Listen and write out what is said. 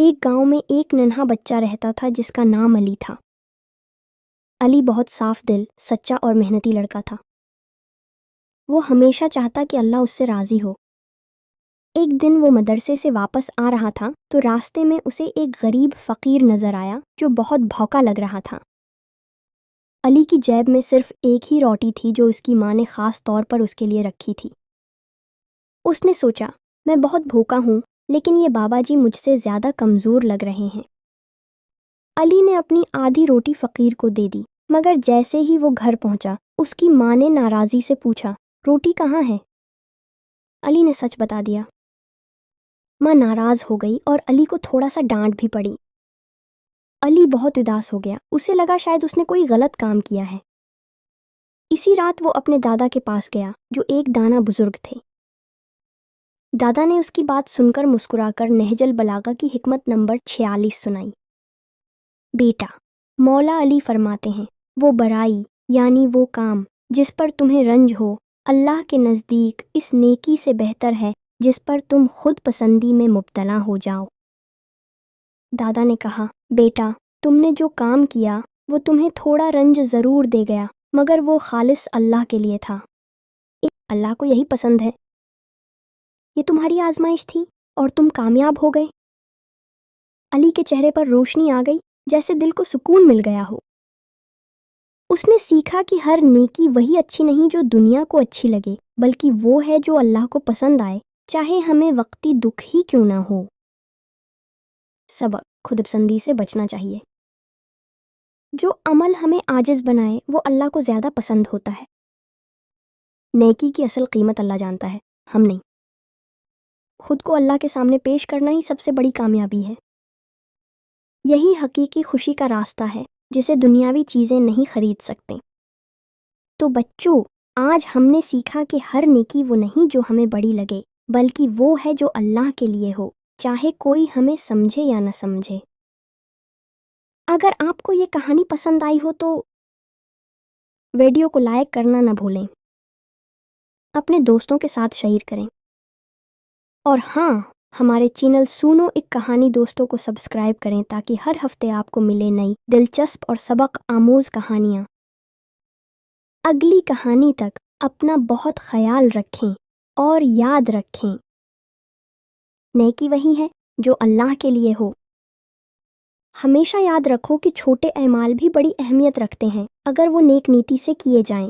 ایک گاؤں میں ایک ننھا بچہ رہتا تھا جس کا نام علی تھا۔ علی بہت صاف دل، سچا اور محنتی لڑکا تھا۔ وہ ہمیشہ چاہتا کہ اللہ اس سے راضی ہو۔ ایک دن وہ مدرسے سے واپس آ رہا تھا تو راستے میں اسے ایک غریب فقیر نظر آیا جو بہت بھوکا لگ رہا تھا۔ علی کی جیب میں صرف ایک ہی روٹی تھی جو اس کی ماں نے خاص طور پر اس کے لیے رکھی تھی۔ اس نے سوچا، میں بہت بھوکا ہوں لیکن یہ بابا جی مجھ سے زیادہ کمزور لگ رہے ہیں۔ علی نے اپنی آدھی روٹی فقیر کو دے دی، مگر جیسے ہی وہ گھر پہنچا اس کی ماں نے ناراضی سے پوچھا، روٹی کہاں ہے؟ علی نے سچ بتا دیا۔ ماں ناراض ہو گئی اور علی کو تھوڑا سا ڈانٹ بھی پڑی۔ علی بہت اداس ہو گیا، اسے لگا شاید اس نے کوئی غلط کام کیا ہے۔ اسی رات وہ اپنے دادا کے پاس گیا جو ایک دانا بزرگ تھے۔ دادا نے اس کی بات سن کر مسکرا کر نہج البلاغہ کی حکمت نمبر 46 سنائی۔ بیٹا، مولا علی فرماتے ہیں، وہ برائی یعنی وہ کام جس پر تمہیں رنج ہو اللہ کے نزدیک اس نیکی سے بہتر ہے جس پر تم خود پسندی میں مبتلا ہو جاؤ۔ دادا نے کہا، بیٹا، تم نے جو کام کیا وہ تمہیں تھوڑا رنج ضرور دے گیا مگر وہ خالص اللہ کے لیے تھا۔ اللہ کو یہی پسند ہے۔ یہ تمہاری آزمائش تھی اور تم کامیاب ہو گئے۔ علی کے چہرے پر روشنی آ گئی، جیسے دل کو سکون مل گیا ہو۔ اس نے سیکھا کہ ہر نیکی وہی اچھی نہیں جو دنیا کو اچھی لگے، بلکہ وہ ہے جو اللہ کو پسند آئے، چاہے ہمیں وقتی دکھ ہی کیوں نہ ہو۔ سبق: خود پسندی سے بچنا چاہیے۔ جو عمل ہمیں عاجز بنائے وہ اللہ کو زیادہ پسند ہوتا ہے۔ نیکی کی اصل قیمت اللہ جانتا ہے، ہم نہیں۔ خود کو اللہ کے سامنے پیش کرنا ہی سب سے بڑی کامیابی ہے۔ یہی حقیقی خوشی کا راستہ ہے جسے دنیاوی چیزیں نہیں خرید سکتے۔ تو بچوں، آج ہم نے سیکھا کہ ہر نیکی وہ نہیں جو ہمیں بڑی لگے، بلکہ وہ ہے جو اللہ کے لیے ہو، چاہے کوئی ہمیں سمجھے یا نہ سمجھے۔ اگر آپ کو یہ کہانی پسند آئی ہو تو ویڈیو کو لائک کرنا نہ بھولیں، اپنے دوستوں کے ساتھ شیئر کریں، اور ہاں، ہمارے چینل سونو ایک کہانی دوستوں کو سبسکرائب کریں تاکہ ہر ہفتے آپ کو ملے نئی دلچسپ اور سبق آموز کہانیاں۔ اگلی کہانی تک اپنا بہت خیال رکھیں اور یاد رکھیں، نیکی وہی ہے جو اللہ کے لیے ہو۔ ہمیشہ یاد رکھو کہ چھوٹے اعمال بھی بڑی اہمیت رکھتے ہیں اگر وہ نیک نیتی سے کیے جائیں۔